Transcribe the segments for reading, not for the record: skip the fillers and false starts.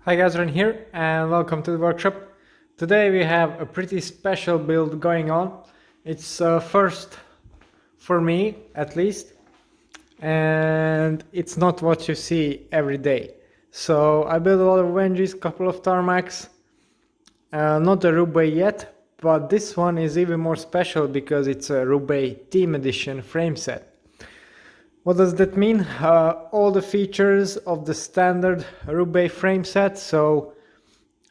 Hi guys, Ren here and welcome to the workshop. Today we have a pretty special build going on. It's first for me at least, and it's not what you see every day. So I built a lot of Vengees, couple of tarmacs, not a Roubaix yet, but this one is even more special because it's a Roubaix Team Edition frame set. What does that mean? All the features of the standard Roubaix frame set, so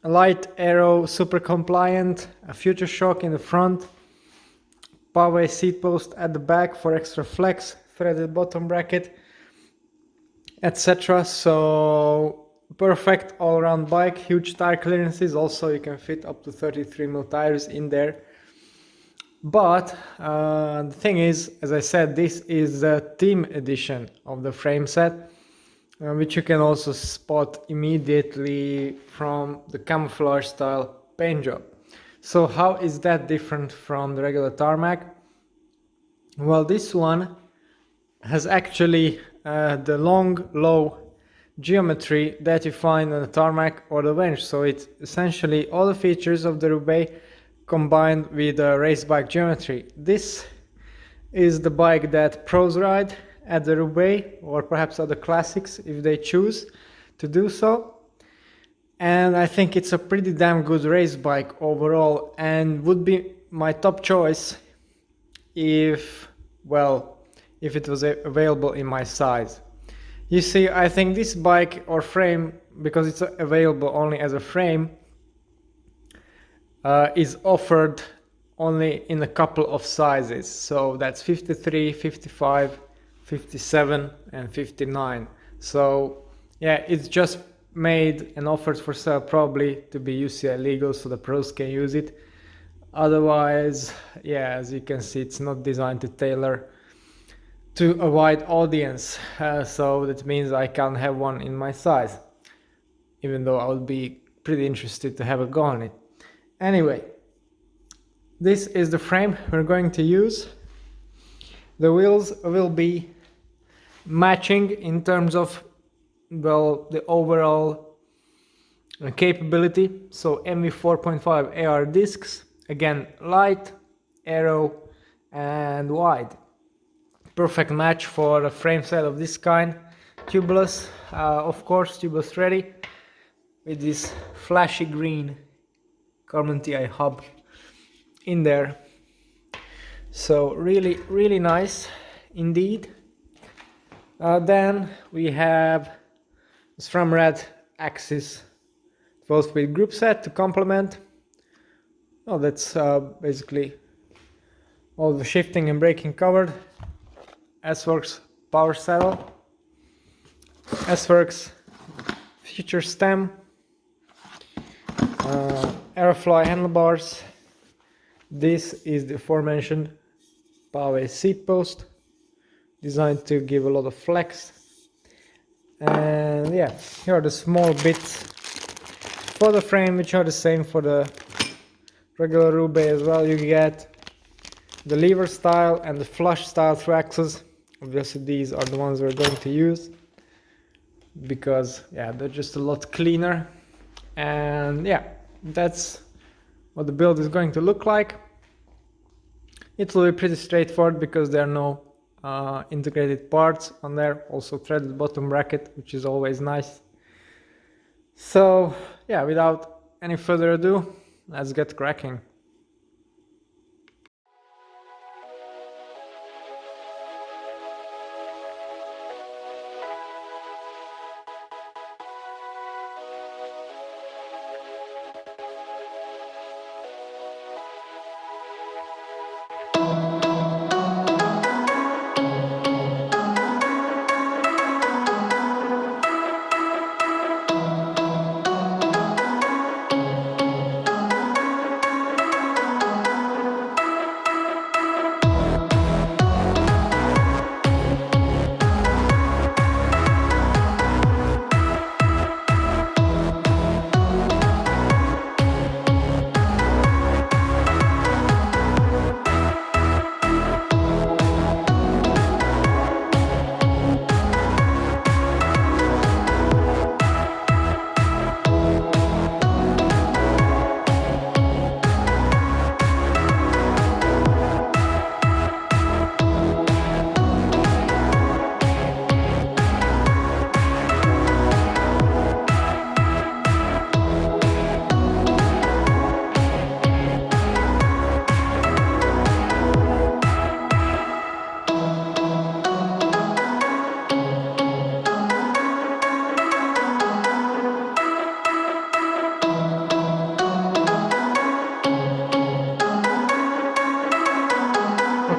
light arrow, super compliant, a future shock in the front, power seat post at the back for extra flex, threaded bottom bracket, etc. So perfect all-around bike, huge tire clearances. Also, you can fit up to 33mm tires in there. But the thing is, as I said, this is the team edition of the frame set, which you can also spot immediately from the camouflage style paint job. So how is that different from the regular tarmac? Well, this one has actually the long, low geometry that you find on the tarmac or the Venge. So it's essentially all the features of the Roubaix combined with race bike geometry. This is the bike that pros ride at the Roubaix or perhaps other classics if they choose to do so. And I think it's a pretty damn good race bike overall and would be my top choice if it was available in my size. You see, I think this bike or frame, because it's available only as a frame, is offered only in a couple of sizes. So that's 53, 55, 57 and 59. So yeah, it's just made and offered for sale probably to be UCI legal so the pros can use it. Otherwise, yeah, as you can see, it's not designed to tailor to a wide audience. So that means I can't have one in my size, even though I would be pretty interested to have a go on it. Anyway, this is the frame we're going to use. The wheels will be matching in terms of, well, the overall capability. So Enve 4.5 AR discs, again light, arrow and wide. Perfect match for a frame set of this kind. Tubeless, of course, tubeless ready with this flashy green carbon TI hub in there. So really nice indeed. Then we have Sram Red AXS 12-speed group set to complement. Oh, that's basically all the shifting and braking covered. S-Works power saddle, S-Works future stem, Aerofly handlebars. This is the aforementioned power seat post, designed to give a lot of flex. And yeah, here are the small bits for the frame, which are the same for the regular Roubaix as well. You get the lever style and the flush style through axles. Obviously these are the ones we're going to use because yeah, they're just a lot cleaner. And yeah, that's what the build is going to look like. It will be pretty straightforward because there are no integrated parts on there. Also threaded bottom bracket, which is always nice. So yeah, without any further ado, let's get cracking.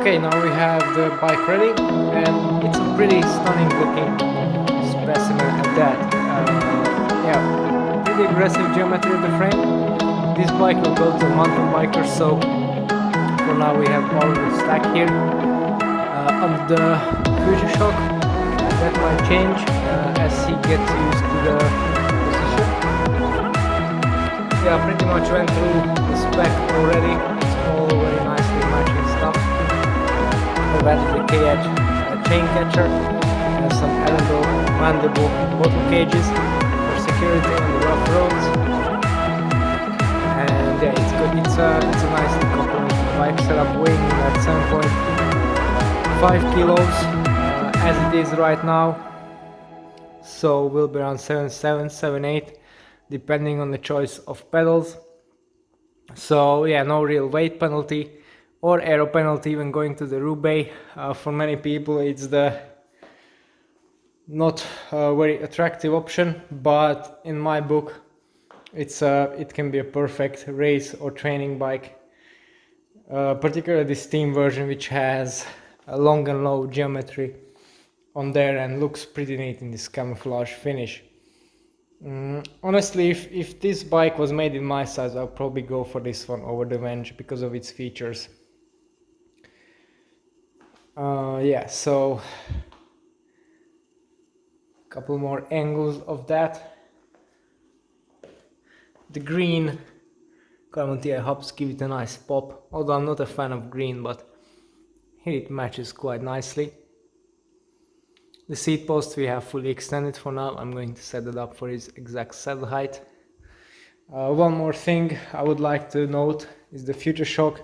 Okay, now we have the bike ready, and it's a pretty stunning looking specimen at that. Yeah, pretty aggressive geometry of the frame. This bike will go to mountain bikers, so for now we have all of the stack here. On the Future Shock, that might change as he gets used to the position. Yeah, pretty much went through the spec already. It's all very nicely matching stuff. I've added the KH chain catcher and some elbow mandible bottle cages for security on the rough roads. And yeah, it's good. It's a nicely complemented bike setup, weighing in at 7.5 kilos as it is right now. So we'll be around 7.7, 7.8 depending on the choice of pedals. So yeah, no real weight penalty or aero penalty when going to the Roubaix. For many people it's the not very attractive option, but in my book it can be a perfect race or training bike, particularly this team version, which has a long and low geometry on there and looks pretty neat in this camouflage finish. Honestly, if this bike was made in my size, I'll probably go for this one over the Venge because of its features. Yeah, so a couple more angles of that. The green carbon TI hubs give it a nice pop, although I'm not a fan of green, but here it matches quite nicely. The seat post we have fully extended for now. I'm going to set it up for its exact saddle height. One more thing I would like to note is the Future Shock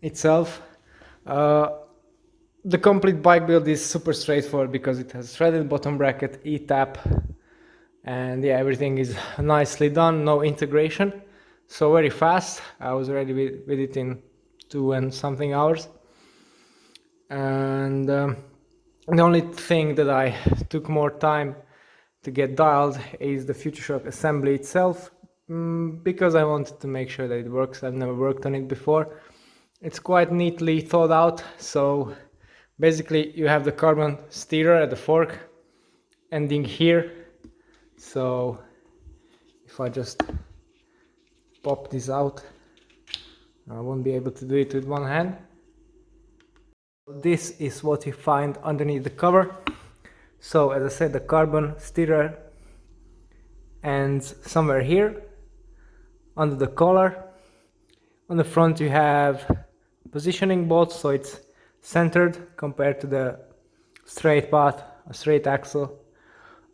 itself. The complete bike build is super straightforward because it has threaded bottom bracket, E-tap, and yeah, everything is nicely done, no integration. So very fast. I was ready with it in 2 and something hours. And the only thing that I took more time to get dialed is the Future Shock assembly itself, because I wanted to make sure that it works. I've never worked on it before. It's quite neatly thought out. So basically you have the carbon steerer at the fork ending here. So if I just pop this out, I won't be able to do it with one hand. This is what you find underneath the cover. So as I said, the carbon steerer ends somewhere here under the collar. On the front you have positioning bolts, so it's centered compared to the straight path, a straight axle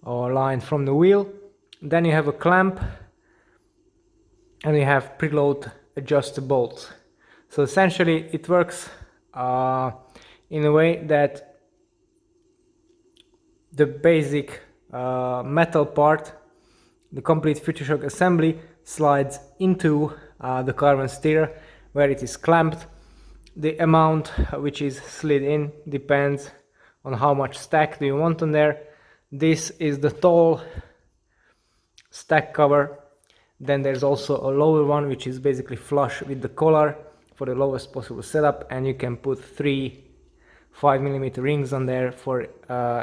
or line from the wheel. Then you have a clamp and you have preload adjust bolts. So essentially it works in a way that the basic metal part, the complete Future Shock assembly, slides into the carbon steerer where it is clamped. The amount which is slid in depends on how much stack do you want on there. This is the tall stack cover. Then there's also a lower one which is basically flush with the collar for the lowest possible setup, and you can put 3 5mm rings on there for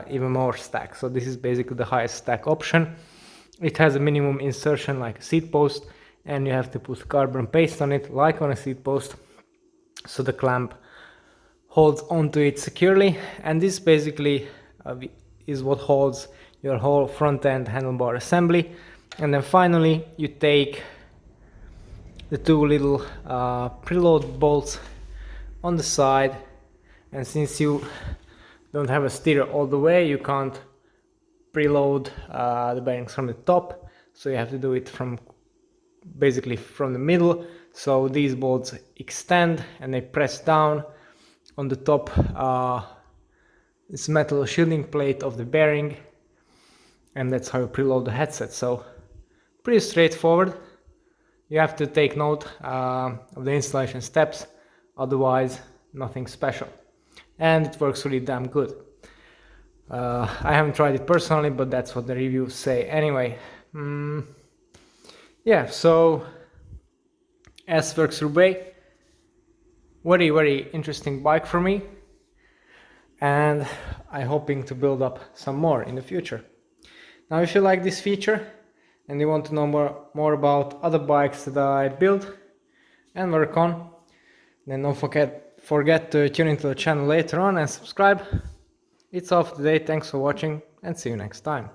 even more stack. So this is basically the highest stack option. It has a minimum insertion like a seat post, and you have to put carbon paste on it like on a seat post, so the clamp holds onto it securely. And this basically is what holds your whole front end handlebar assembly. And then finally you take the 2 little preload bolts on the side, and since you don't have a steerer all the way, you can't preload the bearings from the top, so you have to do it from basically from the middle. So these bolts extend and they press down on the top this metal shielding plate of the bearing, and that's how you preload the headset. So pretty straightforward. You have to take note of the installation steps, otherwise nothing special, and it works really damn good. I haven't tried it personally, but that's what the reviews say anyway. Yeah, so S-Work Roubaix very interesting bike for me, and I'm hoping to build up some more in the future. Now if you like this feature and you want to know more about other bikes that I build and work on, then don't forget to tune into the channel later on and subscribe. It's all for today, thanks for watching and see you next time.